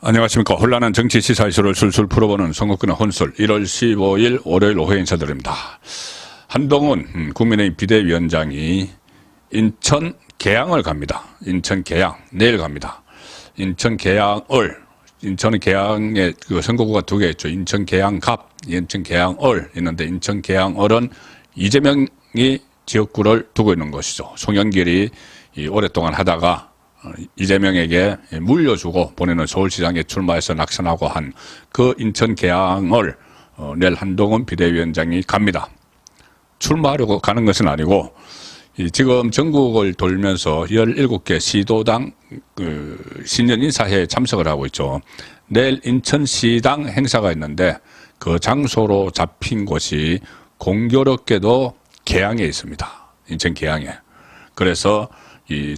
안녕하십니까. 혼란한 정치 시사 이슈를 술술 풀어보는 선거권의 혼술 1월 15일 월요일 오후에 인사드립니다. 한동훈 국민의힘 비대위원장이 인천 계양을 갑니다. 인천 계양 내일 갑니다. 인천 계양을 인천은 계양에 그 선거구가 두 개 있죠. 인천 계양갑, 인천 계양을 있는데 인천 계양을은 이재명이 지역구를 두고 있는 것이죠. 송영길이 오랫동안 하다가 이재명에게 물려주고 보내는 서울시장에 출마해서 낙선하고 한 그 인천 계양을 내일 한동훈 비대위원장이 갑니다. 출마하려고 가는 것은 아니고 지금 전국을 돌면서 17개 시도당 신년 인사회에 참석을 하고 있죠. 내일 인천시당 행사가 있는데 그 장소로 잡힌 곳이 공교롭게도 계양에 있습니다. 인천 계양에. 그래서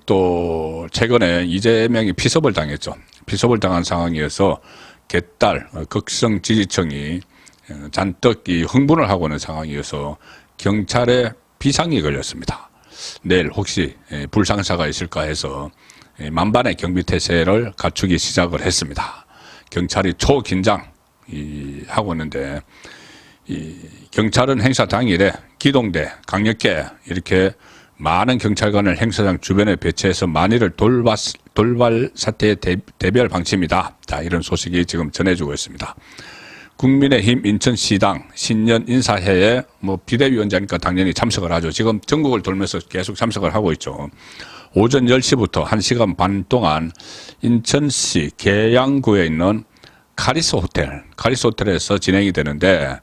또 최근에 이재명이 피섭을 당했죠. 피섭을 당한 상황이어서 개딸 극성 지지층이 잔뜩 흥분을 하고 있는 상황이어서 경찰에 비상이 걸렸습니다. 내일 혹시 불상사가 있을까 해서 만반의 경비태세를 갖추기 시작을 했습니다. 경찰이 초긴장 하고 있는데 경찰은 행사 당일에 기동대, 강력계 이렇게 많은 경찰관을 행사장 주변에 배치해서 만일을 돌발 사태에 대비할 방침이다. 자, 이런 소식이 지금 전해지고 있습니다. 국민의힘 인천시당 신년 인사회에 비대위원장이니까 당연히 참석을 하죠. 지금 전국을 돌면서 계속 참석을 하고 있죠. 오전 10시부터 1시간 반 동안 인천시 계양구에 있는 카리스 호텔에서 진행이 되는데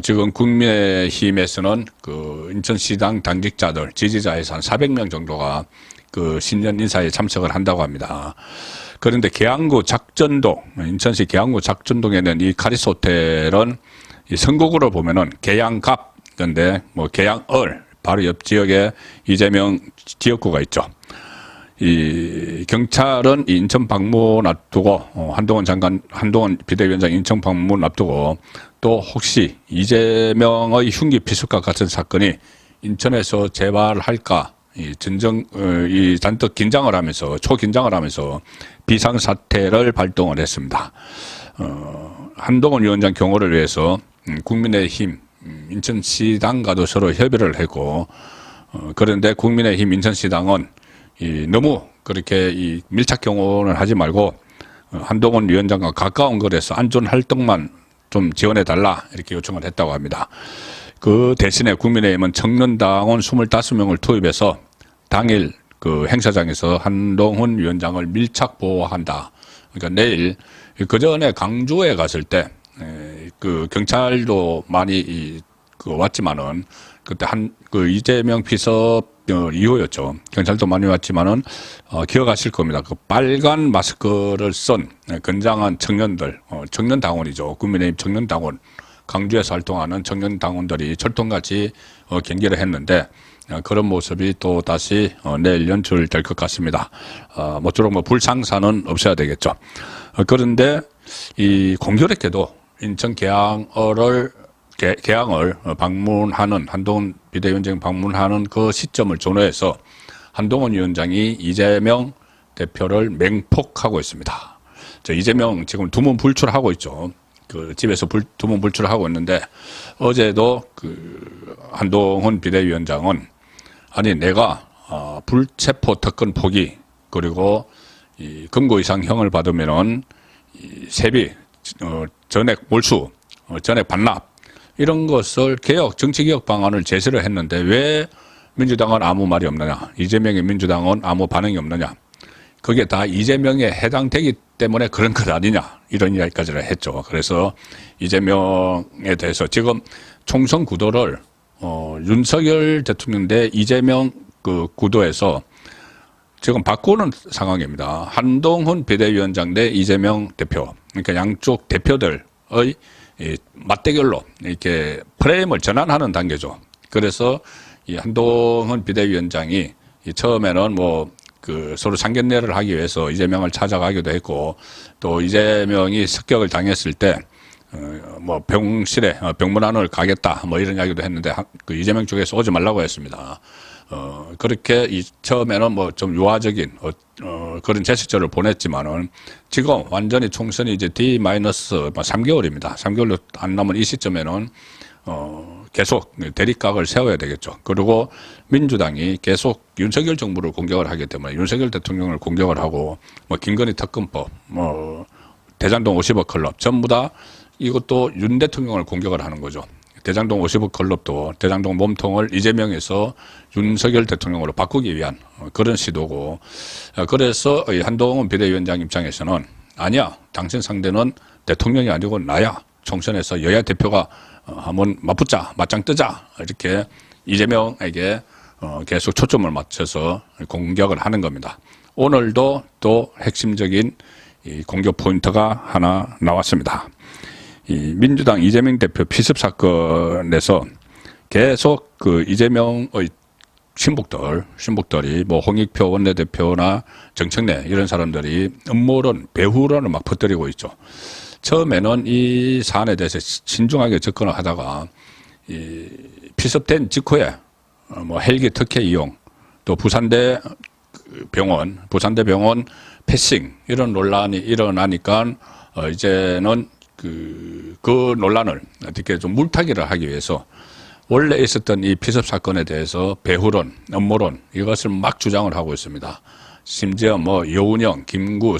지금 국민의힘에서는 그 인천시당 당직자들, 지지자에서 한 400명 정도가 그 신년 인사에 참석을 한다고 합니다. 그런데 계양구 작전동, 인천시 계양구 작전동에는 이 카리스 호텔은 이 선거구를 보면은 계양갑, 근데 계양을 바로 옆 지역에 이재명 지역구가 있죠. 이 경찰은 인천 방문 앞두고 한동훈 비대위원장 인천 방문 앞두고 또 혹시 이재명의 흉기 피습과 같은 사건이 인천에서 재발할까 잔뜩 긴장을 하면서 초긴장을 하면서 비상사태를 발동을 했습니다. 한동훈 위원장 경호를 위해서 국민의힘 인천시당과도 서로 협의를 했고 그런데 국민의힘 인천시당은 너무 그렇게 밀착 경호를 하지 말고 한동훈 위원장과 가까운 거리에서 안전 활동만 좀 지원해달라 이렇게 요청을 했다고 합니다. 그 대신에 국민의힘은 청년당원 25명을 투입해서 당일 그 행사장에서 한동훈 위원장을 밀착 보호한다. 그러니까 내일 그 전에 강주에 갔을 때 그 경찰도 많이 왔지만은 그때 그 이재명 피섭 이후였죠. 경찰도 많이 왔지만은 기억하실 겁니다. 그 빨간 마스크를 쓴 건장한 청년들, 청년당원이죠. 국민의힘 청년당원, 강주에서 활동하는 청년당원들이 철통같이 경기를 했는데 그런 모습이 또 다시 내일 연출될 것 같습니다. 모쪼록 불상사는 없어야 되겠죠. 그런데 이 공교롭게도 인천 계양을 방문하는 한동훈 비대위원장 방문하는 그 시점을 전후해서 한동훈 위원장이 이재명 대표를 맹폭하고 있습니다. 이재명 지금 두문 불출하고 있죠. 그 집에서 두문 불출하고 있는데 어제도 그 한동훈 비대위원장은 아니 내가 불체포 특권 포기 그리고 이 금고 이상 형을 받으면은 세비 전액 몰수 전액 반납 이런 것을 정치개혁 방안을 제시를 했는데 왜 민주당은 아무 말이 없느냐. 이재명의 민주당은 아무 반응이 없느냐. 그게 다 이재명에 해당되기 때문에 그런 것 아니냐. 이런 이야기까지를 했죠. 그래서 이재명에 대해서 지금 총선 구도를 윤석열 대통령 대 이재명 그 구도에서 지금 바꾸는 상황입니다. 한동훈 비대위원장 대 이재명 대표. 그러니까 양쪽 대표들의 맞대결로 이렇게 프레임을 전환하는 단계죠. 그래서 이 한동훈 비대위원장이 처음에는 서로 상견례를 하기 위해서 이재명을 찾아가기도 했고 또 이재명이 습격을 당했을 때 병실에 병문안을 가겠다 이런 이야기도 했는데 그 이재명 쪽에서 오지 말라고 했습니다. 그렇게 처음에는 뭐 좀 유화적인 그런 제스처를 보냈지만은 지금 완전히 총선이 이제 D-3개월입니다. 3개월도 안 남은 이 시점에는 계속 대립각을 세워야 되겠죠. 그리고 민주당이 계속 윤석열 정부를 공격을 하기 때문에 윤석열 대통령을 공격을 하고 뭐 김건희 특검법, 뭐 대장동 50억 클럽 전부 다 이것도 윤 대통령을 공격을 하는 거죠. 대장동 50억 클럽도 대장동 몸통을 이재명에서 윤석열 대통령으로 바꾸기 위한 그런 시도고, 그래서 한동훈 비대위원장 입장에서는 아니야, 당신 상대는 대통령이 아니고 나야, 총선에서 여야 대표가 한번 맞붙자, 맞짱 뜨자, 이렇게 이재명에게 계속 초점을 맞춰서 공격을 하는 겁니다. 오늘도 또 핵심적인 이 공격 포인트가 하나 나왔습니다. 이 민주당 이재명 대표 피습 사건에서 계속 그 이재명의 신복들이 뭐 홍익표 원내대표나 정청래 이런 사람들이 음모론, 배후론을 막 퍼뜨리고 있죠. 처음에는 이 사안에 대해서 신중하게 접근을 하다가 이 피습된 직후에 뭐 헬기 특혜 이용, 또 부산대 병원 패싱 이런 논란이 일어나니까 이제는 그 논란을 어떻게 좀 물타기를 하기 위해서 원래 있었던 이 피습 사건에 대해서 배후론, 음모론 이것을 막 주장을 하고 있습니다. 심지어 뭐 여운형, 김구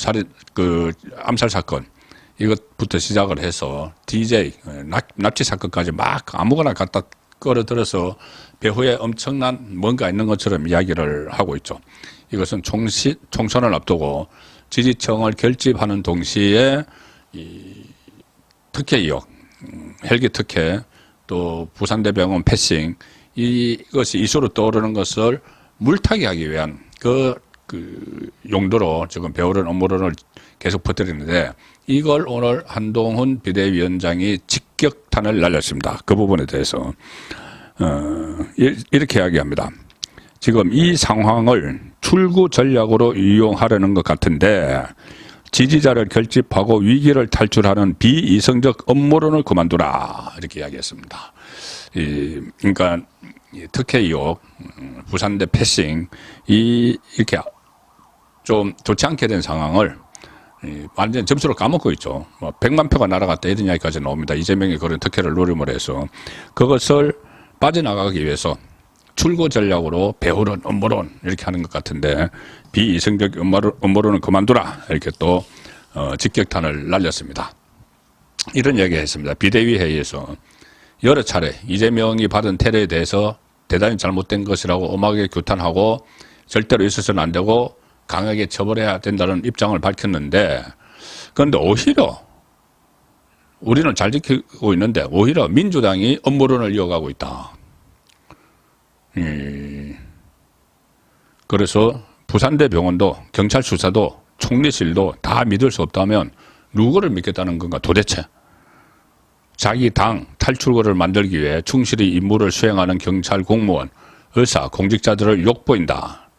암살 사건 이것부터 시작을 해서 DJ 납치 사건까지 막 아무거나 갖다 끌어들여서 배후에 엄청난 뭔가 있는 것처럼 이야기를 하고 있죠. 이것은 총선을 앞두고 지지층을 결집하는 동시에 이 특혜 의혹, 헬기 특혜, 또 부산대병원 패싱 이것이 이슈로 떠오르는 것을 물타기하기 위한 그 용도로 지금 배후론 음모론을 계속 퍼뜨리는데, 이걸 오늘 한동훈 비대위원장이 직격탄을 날렸습니다. 그 부분에 대해서 이렇게 이야기합니다. 지금 이 상황을 출구 전략으로 이용하려는 것 같은데 지지자를 결집하고 위기를 탈출하는 비이성적 음모론을 그만두라, 이렇게 이야기했습니다. 그러니까 특혜 의혹, 부산대 패싱 이렇게 좀 좋지 않게 된 상황을 완전 점수로 까먹고 있죠. 뭐 100만 표가 날아갔다 이런 이야기까지 나옵니다. 이재명이 그런 특혜를 노림을 해서 그것을 빠져나가기 위해서 출구 전략으로 배후론, 음모론 이렇게 하는 것 같은데 비이성적 음모론은 그만두라, 이렇게 또 직격탄을 날렸습니다. 이런 이야기 했습니다. 비대위 회의에서 여러 차례 이재명이 받은 테러에 대해서 대단히 잘못된 것이라고 엄하게 규탄하고 절대로 있어서는 안 되고 강하게 처벌해야 된다는 입장을 밝혔는데, 그런데 오히려 우리는 잘 지키고 있는데 오히려 민주당이 음모론을 이어가고 있다. 그래서 부산대 병원도 경찰 수사도 총리실도 다 믿을 수 없다면 누구를 믿겠다는 건가 도대체. 자기 당 탈출구를 만들기 위해 충실히 임무를 수행하는 경찰 공무원, 의사, 공직자들을 욕보인다.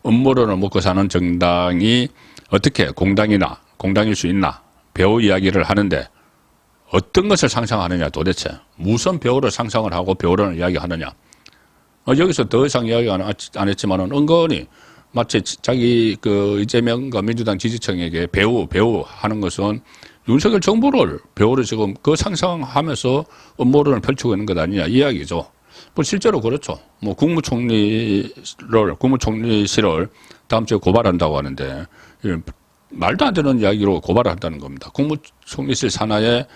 음모론을 먹고 사는 정당이 어떻게 공당일 수 있나. 배후 이야기를 하는데 어떤 것을 상상하느냐 도대체. 무슨 배후를 상상을 하고 배후론을 이야기하느냐. 여기서 더 이상 이야기 안 했지만은 은근히 마치 자기 이재명과 민주당 지지층에게 배후 하는 것은 윤석열 정부를 배후를 지금 상상하면서 음모론을 펼치고 있는 것 아니냐 이 이야기죠. 뭐 실제로 그렇죠. 뭐 국무총리실을 다음 주에 고발한다고 하는데 말도 안 되는 이야기로 고발을 한다는 겁니다. 국무총리실 산하에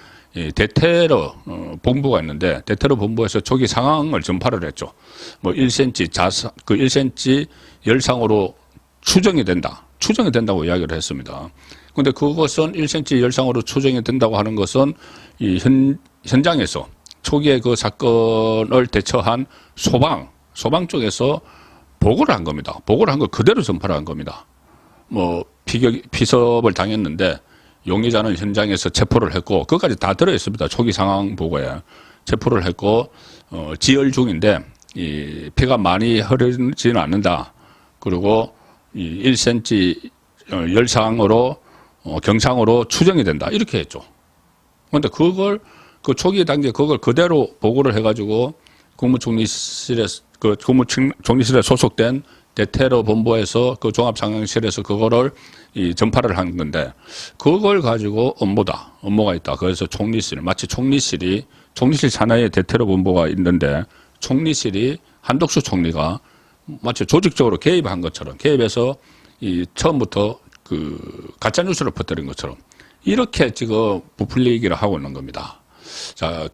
대테러 본부가 있는데 대테러 본부에서 초기 상황을 전파를 했죠. 뭐 1cm 열상으로 추정이 된다고 이야기를 했습니다. 근데 그것은 1cm 열상으로 추정이 된다고 하는 것은 이 현장에서 초기에 그 사건을 대처한 소방 쪽에서 보고를 한 겁니다. 보고를 한 걸 그대로 전파를 한 겁니다. 뭐 피섭을 당했는데 용의자는 현장에서 체포를 했고, 그것까지 다 들어있습니다. 초기 상황 보고에 체포를 했고, 지혈 중인데 이 피가 많이 흐르지는 않는다. 그리고 이 1cm 열상으로 경상으로 추정이 된다. 이렇게 했죠. 그런데 그 초기 단계 그걸 그대로 보고를 해가지고 국무총리실에 국무총리실에 소속된 대테러 본부에서 그 종합상황실에서 그거를 전파를 한 건데 그걸 가지고 업무가 있다. 그래서 마치 총리실 산하에 대테러 본부가 있는데 총리실이 한덕수 총리가 마치 조직적으로 개입한 것처럼 개입해서 처음부터 그 가짜뉴스를 퍼뜨린 것처럼 이렇게 지금 부풀리 얘기를 하고 있는 겁니다. 자,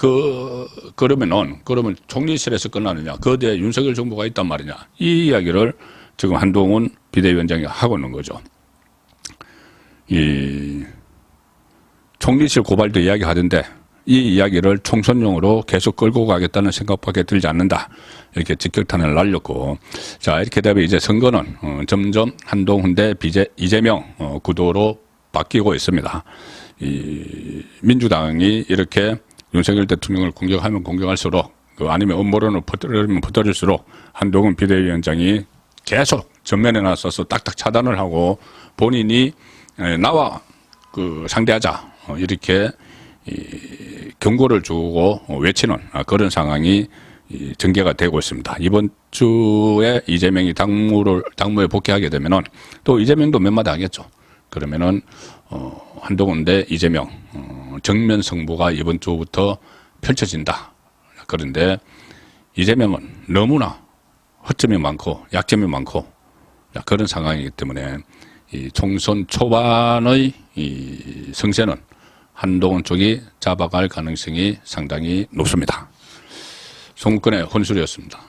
그러면 총리실에서 끝나느냐? 거대에 윤석열 정부가 있단 말이냐? 이 이야기를 지금 한동훈 비대위원장이 하고 있는 거죠. 총리실 고발도 이야기하던데 이 이야기를 총선용으로 계속 끌고 가겠다는 생각밖에 들지 않는다. 이렇게 직격탄을 날렸고, 자, 이렇게 되면 이제 선거는 점점 한동훈 대 이재명 구도로 바뀌고 있습니다. 민주당이 이렇게 윤석열 대통령을 공격하면 공격할수록 아니면 음모론을 퍼뜨리면 퍼뜨릴수록 한동훈 비대위원장이 계속 전면에 나서서 딱딱 차단을 하고 본인이 나와 상대하자 이렇게 경고를 주고 외치는 그런 상황이 전개가 되고 있습니다. 이번 주에 이재명이 당무에 복귀하게 되면은 또 이재명도 몇 마디 하겠죠. 그러면은 한동훈 대 이재명 정면 승부가 이번 주부터 펼쳐진다. 그런데 이재명은 너무나 허점이 많고 약점이 많고 그런 상황이기 때문에 이 총선 초반의 이 성세는 한동훈 쪽이 잡아갈 가능성이 상당히 높습니다. 송국근의 혼술이었습니다.